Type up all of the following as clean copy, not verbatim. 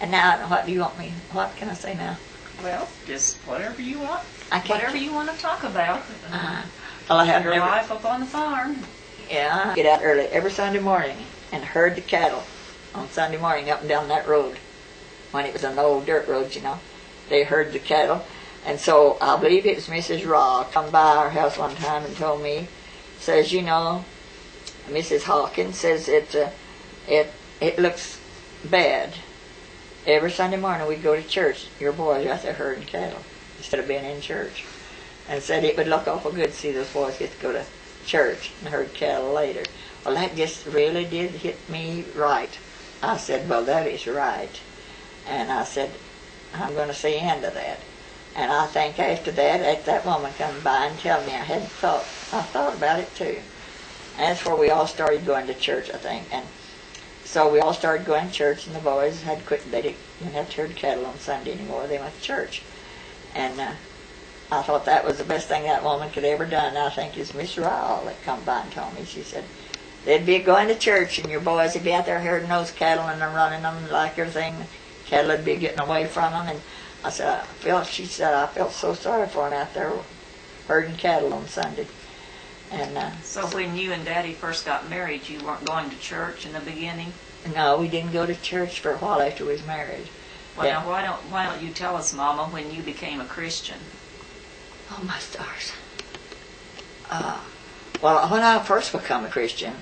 And now, what do you want me? What can I say now? Well, just whatever you want. I can't. Whatever you want to talk about. Well, I had Your life up on the farm. Yeah, I get out early every Sunday morning and herd the cattle on Sunday morning up and down that road. When it was an old dirt road, you know, they herd the cattle. And so I believe it was Mrs. Raw come by our house one time and told me, says, you know, Mrs. Hawkins says it looks bad. Every Sunday morning we go to church. Your boys are out there herding cattle instead of being in church. And said it would look awful good to see those boys get to go to church and herd cattle later. Well, that just really did hit me right. I said, well, that is right. And I said, I'm going to see the end of that. And I think after that woman come by and tell me, I thought about it too. And that's where we all started going to church, I think. And so we all started going to church, and the boys had quit. They didn't have to herd cattle on Sunday anymore. They went to church. And I thought that was the best thing that woman could ever done. I think it's Miss Ryle that come by and told me. She said, they'd be going to church, and your boys would be out there herding those cattle and running them like everything. Cattle would be getting away from them. And I said, she said, I felt so sorry for them out there herding cattle on Sunday. And so when you and Daddy first got married, you weren't going to church in the beginning? No, we didn't go to church for a while after we was married. Well, now why don't you tell us, Mama, when you became a Christian? Oh, my stars. Well, when I first became a Christian,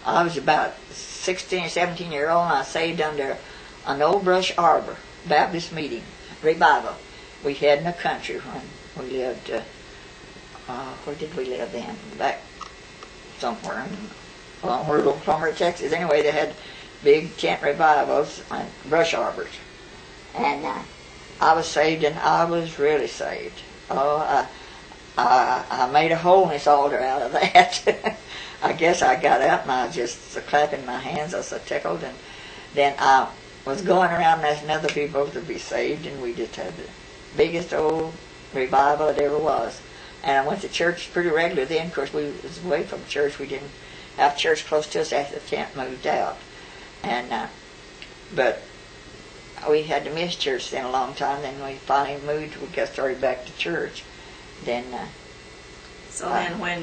I was about 16 or 17 years old, and I saved under an old brush arbor Baptist meeting revival we had in the country when we lived. Where did we live then? Back somewhere in Oklahoma, Texas. Anyway, they had big tent revivals and brush arbors, and I was saved, and I was really saved. Oh, I made a holiness altar out of that. I guess I got out and I was just clapping my hands. I was so tickled, and then I was going around asking other people to be saved, and we just had the biggest old revival it ever was. And I went to church pretty regularly then. Of course, we was away from church. We didn't have church close to us after the tent moved out. And but we had to miss church then a long time. Then we finally moved. We got started back to church. Then. Then when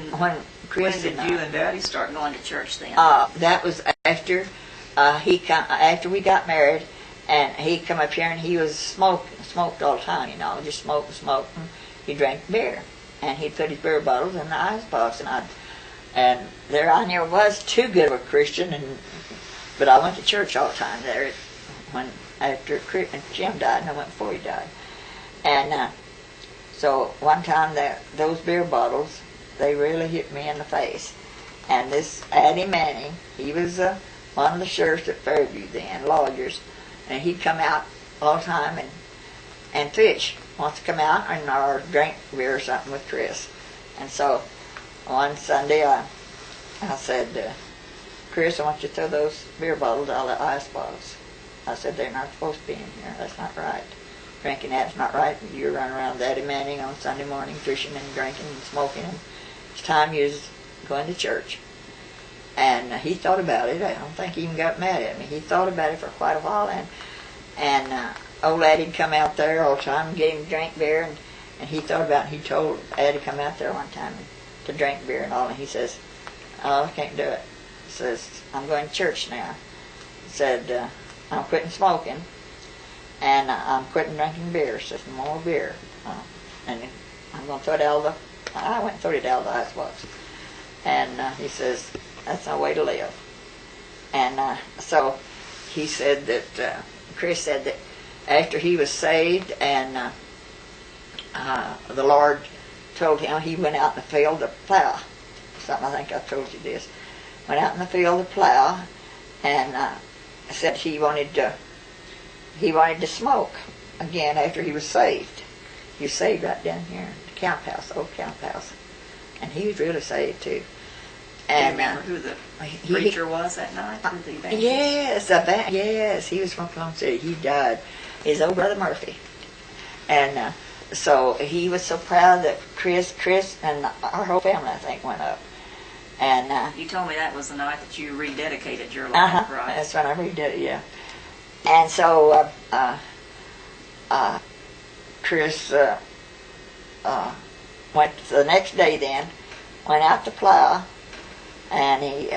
did you and Daddy start going to church then? That was after after we got married, and he come up here and he was smoked all the time, you know, just smoked. He drank beer, and he'd put his beer bottles in the icebox, and there I never was too good of a Christian, but I went to church all the time there after Jim died, and I went before he died, and so one time those beer bottles, they really hit me in the face, and this Addie Manning, he was one of the sheriffs at Fairview then, lawyers, and he'd come out all the time and fish. Wants to come out or drink beer or something with Chris. And so one Sunday I said, Chris, I want you to throw those beer bottles out of the icebox. I said, they're not supposed to be in here. That's not right. Drinking that's not right. You run around with Eddie Manning on Sunday morning fishing and drinking and smoking. And it's time you was going to church. And he thought about it. I don't think he even got mad at me. He thought about it for quite a while, and old Addie'd come out there all the time and get him to drink beer, and he thought about it. He told Addie to come out there one time to drink beer and all, and he says, oh, I can't do it. He says, I'm going to church now. He said, I'm quitting smoking, and I'm quitting drinking beer. He says, no more beer. And I'm going to throw it out of I went and threw it out of the icebox. And he says, that's no way to live. And so he said that, Chris said that after he was saved and the Lord told him, he went out in the field to plow. Something, I think I told you this. Went out in the field to plow, and said he wanted to smoke again after he was saved. He was saved right down here at the camp house, old camp house. And he was really saved too. And do you remember who the preacher was that night? Who the evangelist? Yes, he was from Oklahoma City. He died. His old brother Murphy. And so he was so proud that Chris, and our whole family, I think, went up. And you told me that was the night that you rededicated your life, right? That's when I redid it, yeah. And so Chris went the next day then, went out to plow, and he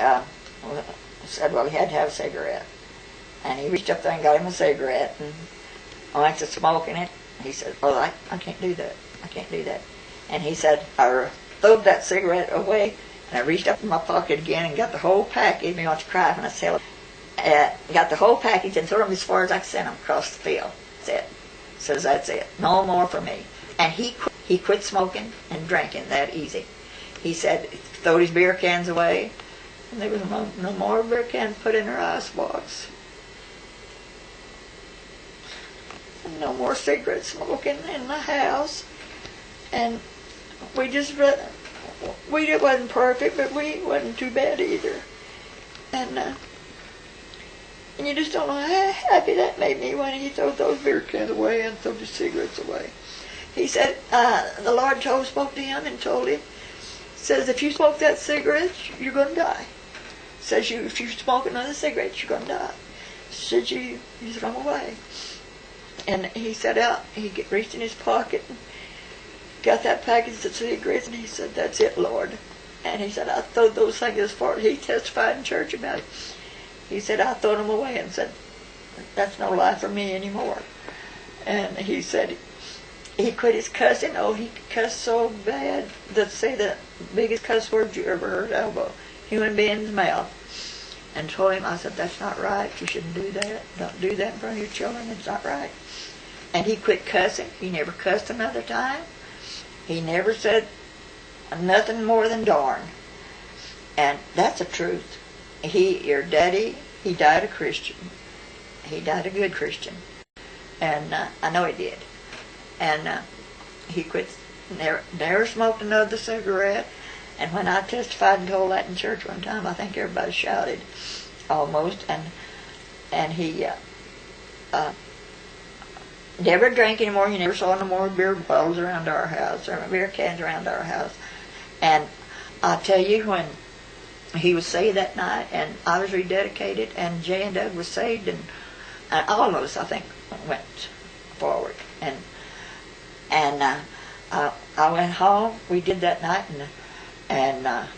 said, well, he had to have a cigarette. And he reached up there and got him a cigarette, and I went to smoking it. He said, oh, I can't do that. I can't do that. And he said, I threw that cigarette away, and I reached up in my pocket again and got the whole package. Me want to cry when I tell it. Got the whole package and threw them as far as I could send them across the field. That's it. Says, that's it. No more for me. And he quit smoking and drinking that easy. He said, throwed his beer cans away, and there was no more beer cans put in her icebox. And no more cigarette smoking in the house. And we wasn't perfect, but we wasn't too bad either. And you just don't know how happy that made me when he threw those beer cans away and threw the cigarettes away. He said, the Lord spoke to him and told him, says, if you smoke that cigarette, you're going to die. Says, if you smoke another cigarette, you're going to die. Said, you throw them away. And he set out, he reached in his pocket and got that package of cigarettes, and he said, that's it, Lord. And he said, I threw those things as far as he testified in church about it. He said, I threw them away and said, that's no life for me anymore. And he said, he quit his cussing. Oh, he could cuss so bad. Let's say the biggest cuss word you ever heard out of a human being's mouth. And told him, I said, that's not right. You shouldn't do that. Don't do that in front of your children. It's not right. And he quit cussing. He never cussed another time. He never said nothing more than darn. And that's the truth. Your daddy, he died a Christian. He died a good Christian. And I know he did. And he quit, never smoked another cigarette. And when I testified and told that in church one time, I think everybody shouted almost. And he never drank anymore. He never saw no more beer bottles around our house, or beer cans around our house. And I tell you, when he was saved that night, and I was rededicated, and Jay and Doug was saved, and all of us, I think, went forward. And I went home. We did that night, and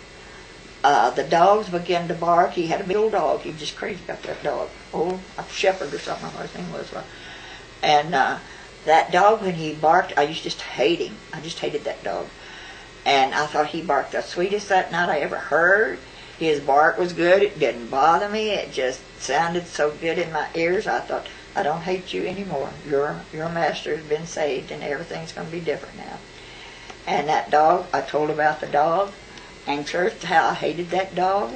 the dogs began to bark. He had a big old dog. He was just crazy about that dog. Oh, a shepherd or something, I don't know what his name was. And that dog, when he barked, I used to just hate him. I just hated that dog. And I thought he barked the sweetest that night I ever heard. His bark was good. It didn't bother me. It just sounded so good in my ears. I thought, I don't hate you anymore. Your master has been saved, and everything's going to be different now. And that dog, I told about the dog and church, how I hated that dog.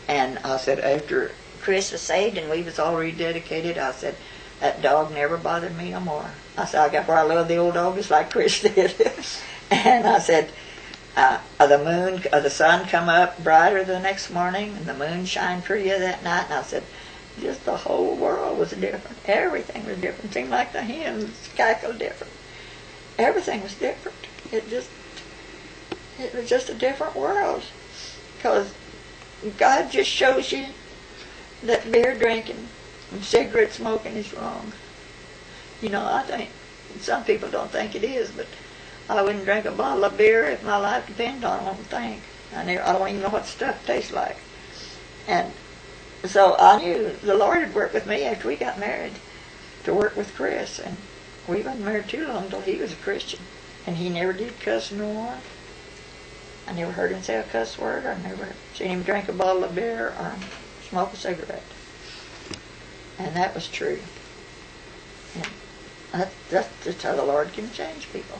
And I said, after Chris was saved and we was all rededicated, I said, that dog never bothered me no more. I said, I got where I love the old dog just like Chris did. And I said, the sun come up brighter the next morning, and the moon shined prettier that night. And I said, just the whole world was different. Everything was different. It seemed like the hens cackled different. Everything was different. It was just a different world. Because God just shows you that beer drinking and cigarette smoking is wrong. You know, I think some people don't think it is, but I wouldn't drink a bottle of beer if my life depended on it, I don't think. I don't even know what stuff tastes like. And so I knew the Lord had worked with me after we got married to work with Chris. And we wasn't married too long until he was a Christian. And he never did cuss no more. I never heard him say a cuss word. I never seen him drink a bottle of beer or smoke a cigarette. And that was true. And that's just how the Lord can change people.